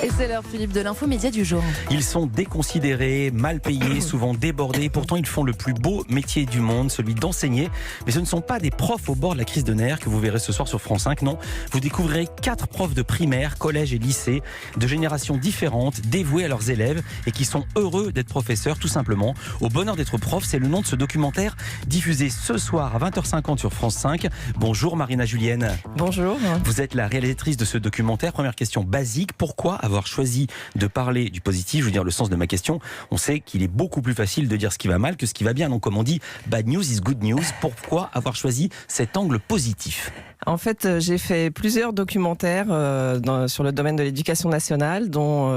Et c'est l'heure, Philippe, de l'info média du jour. Ils sont déconsidérés, mal payés, souvent débordés. Pourtant, ils font le plus beau métier du monde, celui d'enseigner. Mais ce ne sont pas des profs au bord de la crise de nerfs que vous verrez ce soir sur France 5. Non, vous découvrirez 4 profs de primaire, collège et lycée, de générations différentes, dévoués à leurs élèves et qui sont heureux d'être professeurs, tout simplement. Au bonheur d'être prof, c'est le nom de ce documentaire diffusé ce soir à 20h50 sur France 5. Bonjour Marina Julienne. Bonjour. Vous êtes la réalisatrice de ce documentaire. Première question basique, pourquoi avoir choisi de parler du positif? Je veux dire le sens de ma question. On sait qu'il est beaucoup plus facile de dire ce qui va mal que ce qui va bien. Donc comme on dit, bad news is good news. Pourquoi avoir choisi cet angle positif? En fait, j'ai fait plusieurs documentaires sur le domaine de l'éducation nationale, dont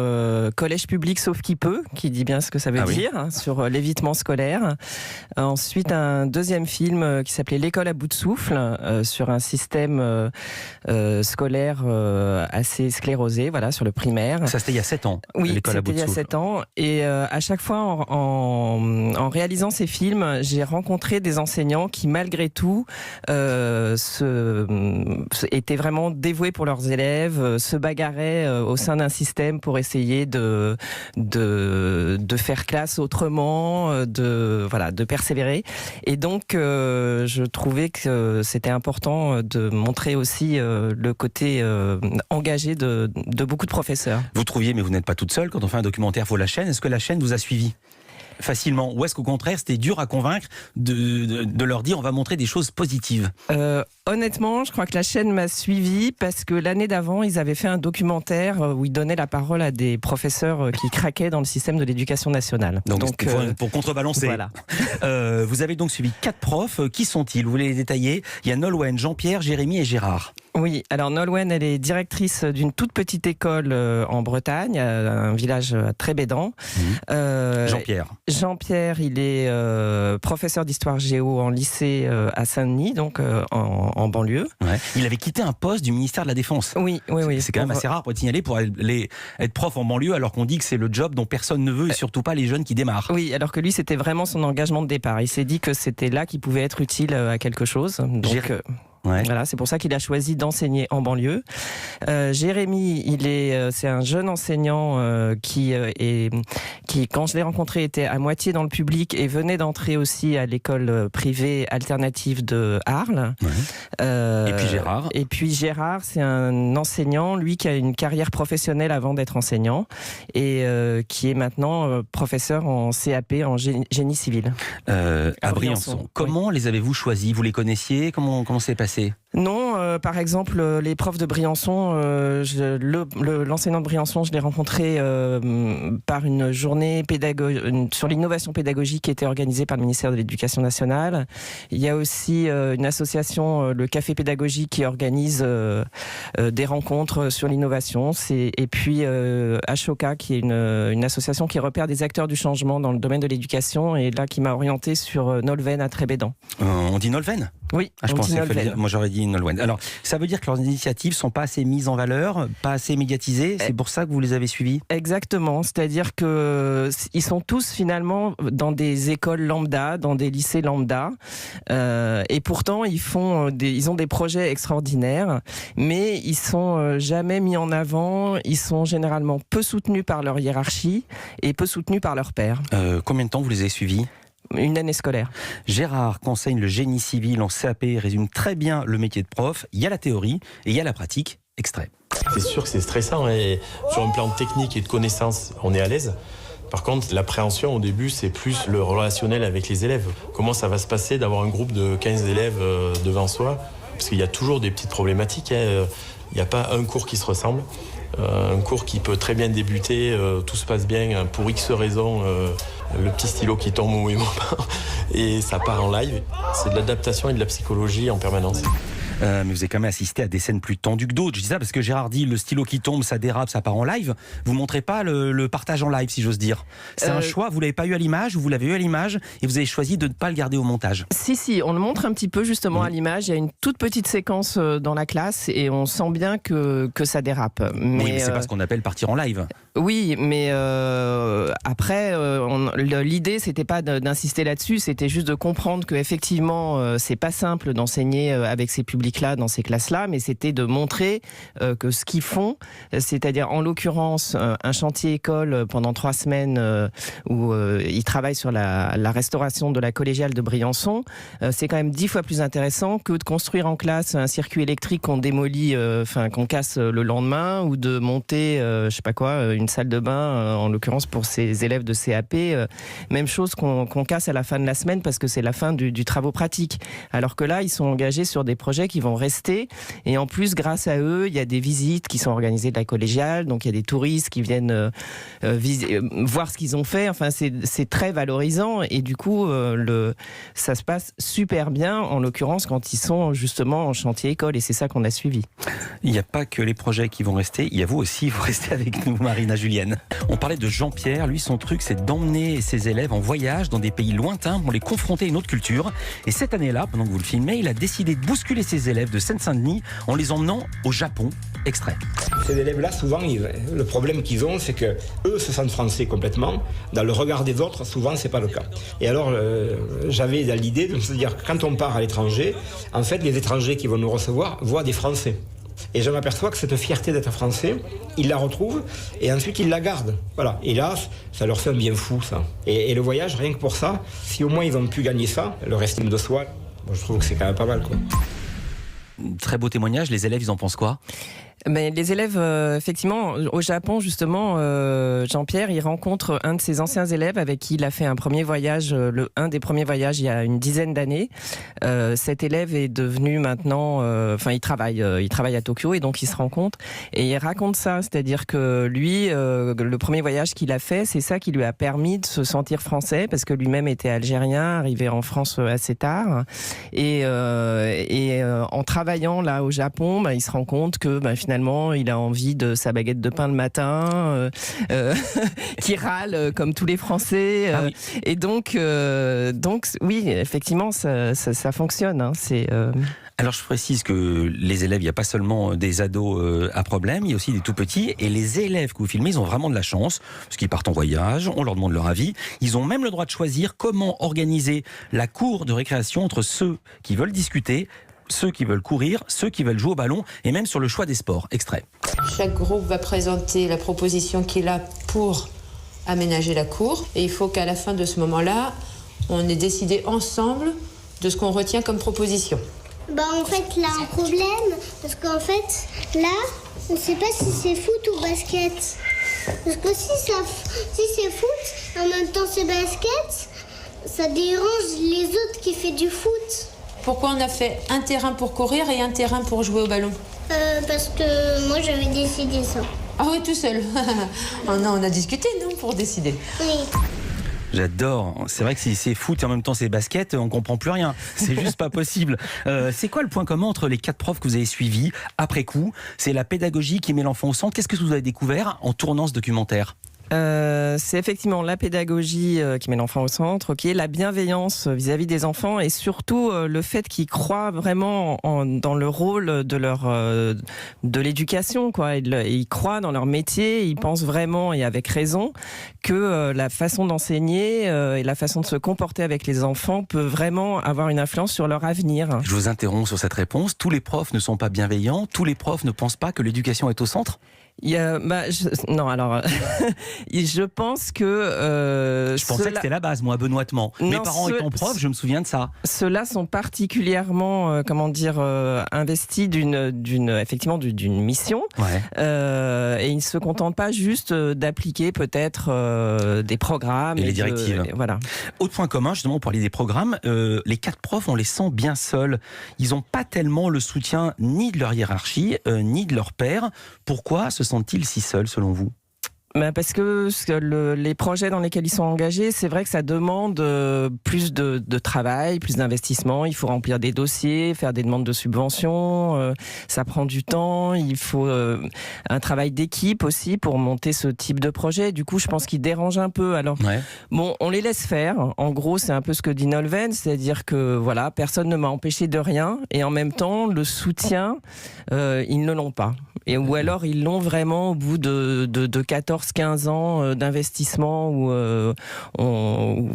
Collège public sauf qui peut, qui dit bien ce que ça veut dire, hein, sur l'évitement scolaire. Ensuite, un deuxième film qui s'appelait L'école à bout de souffle, sur un système scolaire assez sclérosé, voilà, sur le primaire. Ça, c'était il y a 7 ans. Oui, L'école à bout de c'était il y a souffle. 7 ans. Et à chaque fois, en réalisant ces films, j'ai rencontré des enseignants qui, malgré tout, étaient vraiment dévoués pour leurs élèves, se bagarraient au sein d'un système pour essayer de faire classe autrement, de persévérer. Et donc, je trouvais que c'était important de montrer aussi le côté engagé de beaucoup de professeurs. Vous trouviez, mais vous n'êtes pas toute seule, quand on fait un documentaire, il faut la chaîne. Est-ce que la chaîne vous a suivi facilement? Ou est-ce qu'au contraire, c'était dur à convaincre de leur dire on va montrer des choses positives? Honnêtement, je crois que la chaîne m'a suivi parce que l'année d'avant, ils avaient fait un documentaire où ils donnaient la parole à des professeurs qui craquaient dans le système de l'éducation nationale. Donc pour contrebalancer. Voilà. Vous avez donc suivi 4 profs. Qui sont-ils? Vous voulez les détailler? Il y a Nolwenn, Jean-Pierre, Jérémy et Gérard. Oui, alors Nolwenn, elle est directrice d'une toute petite école en Bretagne, un village très bédant. Jean-Pierre, il est professeur d'histoire géo en lycée à Saint-Denis, donc en banlieue. Ouais. Il avait quitté un poste du ministère de la Défense. Oui. C'est quand même assez rare pour être signalé pour être prof en banlieue, alors qu'on dit que c'est le job dont personne ne veut, et surtout pas les jeunes qui démarrent. Oui, alors que lui, c'était vraiment son engagement de départ. Il s'est dit que c'était là qu'il pouvait être utile à quelque chose. Donc, voilà, c'est pour ça qu'il a choisi d'enseigner en banlieue. Jérémy, c'est un jeune enseignant qui, quand je l'ai rencontré, était à moitié dans le public et venait d'entrer aussi à l'école privée alternative de Arles. Ouais. Et puis Gérard, c'est un enseignant, lui, qui a une carrière professionnelle avant d'être enseignant et qui est maintenant professeur en CAP en génie civil. À Briançon. Comment les avez-vous choisis? Vous les connaissiez? Comment c'est passé? Non, par exemple, les profs de Briançon, l'enseignant de Briançon, je l'ai rencontré par une journée sur l'innovation pédagogique qui était organisée par le ministère de l'Éducation nationale. Il y a aussi une association, le Café pédagogique, qui organise des rencontres sur l'innovation. Et puis Ashoka, qui est une association qui repère des acteurs du changement dans le domaine de l'éducation, et là qui m'a orienté sur Nolwenn à Trébédan. On dit Nolwenn? Oui, je pensais qu'il fallait dire. Moi j'aurais dit Nolwenn. Alors, ça veut dire que leurs initiatives sont pas assez mises en valeur, pas assez médiatisées. C'est pour ça que vous les avez suivis? Exactement. C'est-à-dire que ils sont tous finalement dans des écoles lambda, dans des lycées lambda, et pourtant ils ont des projets extraordinaires, mais ils sont jamais mis en avant. Ils sont généralement peu soutenus par leur hiérarchie et peu soutenus par leurs pairs. Combien de temps vous les avez suivis? Une année scolaire. Gérard qu'enseigne le génie civil en CAP, résume très bien le métier de prof. Il y a la théorie et il y a la pratique. Extrait. C'est sûr que c'est stressant, et sur un plan technique et de connaissance, on est à l'aise. Par contre, l'appréhension au début, c'est plus le relationnel avec les élèves. Comment ça va se passer d'avoir un groupe de 15 élèves devant soi? Parce qu'il y a toujours des petites problématiques. Il n'y a pas un cours qui se ressemble. Un cours qui peut très bien débuter, tout se passe bien, pour X raisons, le petit stylo qui tombe au moment, et ça part en live. C'est de l'adaptation et de la psychologie en permanence. Mais vous avez quand même assisté à des scènes plus tendues que d'autres. Je dis ça parce que Gérard dit le stylo qui tombe, ça dérape, ça part en live. Vous montrez pas le partage en live, si j'ose dire. C'est un choix, vous l'avez pas eu à l'image, ou vous l'avez eu à l'image et vous avez choisi de ne pas le garder au montage. Si, on le montre un petit peu justement à l'image. Il y a une toute petite séquence dans la classe et on sent bien que ça dérape. Mais c'est pas ce qu'on appelle partir en live. Oui, mais après, l'idée c'était pas d'insister là-dessus, c'était juste de comprendre que effectivement c'est pas simple d'enseigner avec ces publics public-là, dans ces classes-là, mais c'était de montrer que ce qu'ils font, c'est-à-dire en l'occurrence un chantier école pendant 3 semaines où ils travaillent sur la restauration de la collégiale de Briançon, c'est quand même 10 fois plus intéressant que de construire en classe un circuit électrique qu'on démolit, qu'on casse le lendemain, ou de monter, je sais pas quoi, une salle de bain, en l'occurrence pour ces élèves de CAP, même chose qu'on casse à la fin de la semaine parce que c'est la fin du travaux pratique. Alors que là, ils sont engagés sur des projets qui vont rester, et en plus, grâce à eux, il y a des visites qui sont organisées de la collégiale, donc il y a des touristes qui viennent voir ce qu'ils ont fait. Enfin, c'est très valorisant, et du coup, ça se passe super bien, en l'occurrence, quand ils sont justement en chantier école, et c'est ça qu'on a suivi. Il n'y a pas que les projets qui vont rester, il y a vous aussi, vous restez avec nous, Marina Julienne. On parlait de Jean-Pierre, lui son truc c'est d'emmener ses élèves en voyage dans des pays lointains pour les confronter à une autre culture. Et cette année-là, pendant que vous le filmez, il a décidé de bousculer ses élèves de Seine-Saint-Denis en les emmenant au Japon. Extrait. Ces élèves-là, souvent, le problème qu'ils ont, c'est que eux se sentent français complètement. Dans le regard des autres, souvent, c'est pas le cas. Et alors, j'avais l'idée de se dire que quand on part à l'étranger, en fait, les étrangers qui vont nous recevoir voient des Français. Et je m'aperçois que cette fierté d'être français, ils la retrouvent et ensuite ils la gardent. Voilà. Et là, ça leur fait un bien fou, ça. Et le voyage, rien que pour ça, si au moins ils ont pu gagner ça, leur estime de soi, moi, je trouve que c'est quand même pas mal, quoi. Très beau témoignage, les élèves, ils en pensent quoi ? Mais les élèves, effectivement, au Japon, justement, Jean-Pierre, il rencontre un de ses anciens élèves avec qui il a fait un premier voyage, un des premiers voyages il y a une dizaine d'années. Cet élève est devenu maintenant, il travaille à Tokyo, et donc il se rencontre et il raconte ça, c'est-à-dire que lui, le premier voyage qu'il a fait, c'est ça qui lui a permis de se sentir français, parce que lui-même était algérien, arrivé en France assez tard, et en travaillant là au Japon, il se rend compte que finalement, il a envie de sa baguette de pain le matin, qui râle comme tous les Français. Ah oui. Et donc, oui, effectivement, ça fonctionne. Hein, Alors je précise que les élèves, il n'y a pas seulement des ados à problème, il y a aussi des tout petits. Et les élèves que vous filmez, ils ont vraiment de la chance, parce qu'ils partent en voyage, on leur demande leur avis. Ils ont même le droit de choisir comment organiser la cour de récréation entre ceux qui veulent discuter, ceux qui veulent courir, ceux qui veulent jouer au ballon, et même sur le choix des sports. Extrait. Chaque groupe va présenter la proposition qu'il a pour aménager la cour. Et il faut qu'à la fin de ce moment-là, on ait décidé ensemble de ce qu'on retient comme proposition. En fait, là, un problème, parce qu'en fait, là, on ne sait pas si c'est foot ou basket. Parce que si c'est foot, en même temps c'est basket, ça dérange les autres qui font du foot. Pourquoi on a fait un terrain pour courir et un terrain pour jouer au ballon ? Parce que moi, j'avais décidé ça. Ah oui, tout seul. Oh non, on a discuté, non, pour décider. Oui. J'adore. C'est vrai que si c'est foot et en même temps c'est basket, on comprend plus rien. C'est juste pas possible. C'est quoi le point commun entre les 4 profs que vous avez suivis après coup ? C'est la pédagogie qui met l'enfant au centre. Qu'est-ce que vous avez découvert en tournant ce documentaire ? C'est effectivement la pédagogie qui met l'enfant au centre, la bienveillance vis-à-vis des enfants, et surtout le fait qu'ils croient vraiment dans le rôle de l'éducation, quoi. Ils croient dans leur métier, ils pensent vraiment, et avec raison, que la façon d'enseigner et la façon de se comporter avec les enfants peut vraiment avoir une influence sur leur avenir. Je vous interromps sur cette réponse. Tous les profs ne sont pas bienveillants. Tous les profs ne pensent pas que l'éducation est au centre ? Non, alors, je pense que... je pensais que c'était la base, moi, benoîtement. Mes parents étant profs, je me souviens de ça. Ceux-là sont particulièrement, investis effectivement d'une mission. Ouais. Et ils ne se contentent pas juste d'appliquer peut-être des programmes. Et les directives. Voilà. Autre point commun, justement, pour parler des programmes, les 4 profs, on les sent bien seuls. Ils n'ont pas tellement le soutien ni de leur hiérarchie, ni de leur père. Pourquoi se sentent-ils si seuls, selon vous ? Parce que les projets dans lesquels ils sont engagés, c'est vrai que ça demande plus de travail, plus d'investissement. Il faut remplir des dossiers, faire des demandes de subventions. Ça prend du temps. Il faut un travail d'équipe aussi pour monter ce type de projet. Du coup, je pense qu'ils dérangent un peu. Alors, on les laisse faire. En gros, c'est un peu ce que dit Nolwenn, c'est-à-dire que voilà, personne ne m'a empêché de rien. Et en même temps, le soutien, ils ne l'ont pas. Ou alors, ils l'ont vraiment au bout de 14 14-15 ans d'investissement où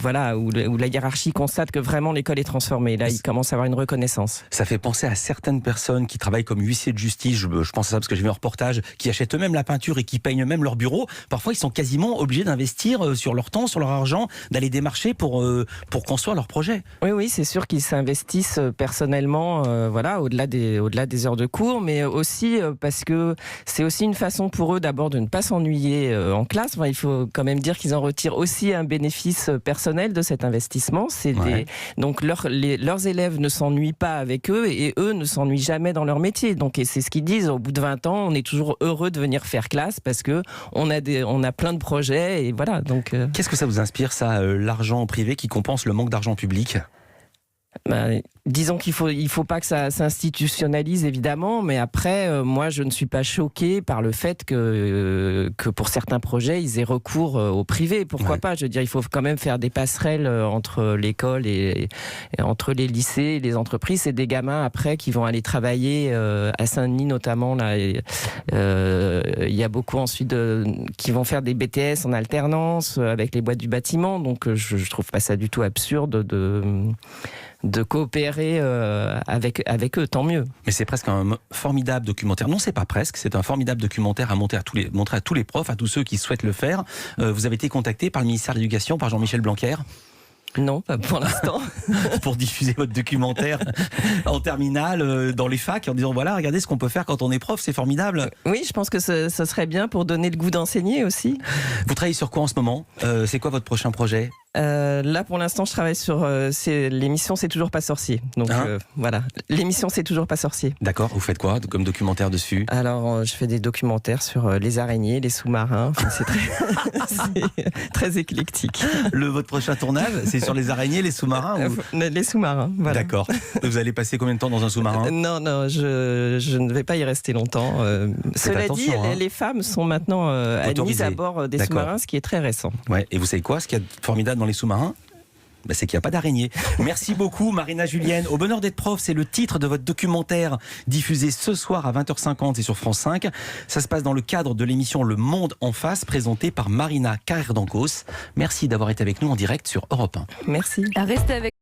la hiérarchie constate que vraiment l'école est transformée. Là, il commence à avoir une reconnaissance. Ça fait penser à certaines personnes qui travaillent comme huissiers de justice, je pense à ça parce que j'ai vu un reportage, qui achètent eux-mêmes la peinture et qui peignent eux-mêmes leur bureau. Parfois, ils sont quasiment obligés d'investir sur leur temps, sur leur argent, d'aller démarcher pour construire leur projet. Oui, c'est sûr qu'ils s'investissent personnellement, au-delà des heures de cours, mais aussi parce que c'est aussi une façon pour eux d'abord de ne pas s'ennuyer en classe. Enfin, il faut quand même dire qu'ils en retirent aussi un bénéfice personnel de cet investissement. Donc leurs élèves ne s'ennuient pas avec eux et eux ne s'ennuient jamais dans leur métier. Donc, et c'est ce qu'ils disent, au bout de 20 ans, on est toujours heureux de venir faire classe parce que on a plein de projets et voilà. Donc, Qu'est-ce que ça vous inspire, ça, l'argent privé qui compense le manque d'argent public ? Disons qu'il faut pas que ça s'institutionnalise évidemment, mais après moi je ne suis pas choquée par le fait que pour certains projets ils aient recours au privé. Pourquoi pas ? Je veux dire, il faut quand même faire des passerelles entre l'école et entre les lycées et les entreprises. C'est des gamins après qui vont aller travailler à Saint-Denis notamment là. Il y a beaucoup ensuite qui vont faire des BTS en alternance avec les boîtes du bâtiment. Donc je trouve pas ça du tout absurde de coopérer avec eux, tant mieux. Mais c'est presque un formidable documentaire. Non, c'est pas presque, c'est un formidable documentaire à montrer à tous les profs, à tous ceux qui souhaitent le faire. Vous avez été contacté par le ministère de l'Éducation, par Jean-Michel Blanquer ? Non, pas pour l'instant. Pour diffuser votre documentaire en terminale dans les facs en disant voilà, regardez ce qu'on peut faire quand on est prof, c'est formidable. Oui, je pense que ce serait bien pour donner le goût d'enseigner aussi. Vous travaillez sur quoi en ce moment ? C'est quoi votre prochain projet ? Là, pour l'instant, je travaille sur l'émission C'est toujours pas sorcier. Donc voilà, l'émission C'est toujours pas sorcier. D'accord. Vous faites quoi comme documentaire dessus ? Alors, je fais des documentaires sur les araignées, les sous-marins. Enfin, c'est très éclectique. Votre prochain tournage, c'est sur les araignées, les sous-marins Les sous-marins, voilà. D'accord. Vous allez passer combien de temps dans un sous-marin ? Non, je ne vais pas y rester longtemps. Cela dit, les femmes sont maintenant admises à bord des sous-marins, ce qui est très récent. Ouais. Et vous savez quoi ? Ce qu'il y a de formidable dans les sous-marins, c'est qu'il n'y a pas d'araignée. Merci beaucoup Marina Julienne. Au bonheur d'être prof, c'est le titre de votre documentaire diffusé ce soir à 20h50 et sur France 5. Ça se passe dans le cadre de l'émission Le Monde en face, présentée par Marina Carrère d'Ancos. Merci d'avoir été avec nous en direct sur Europe 1. Merci. Restez avec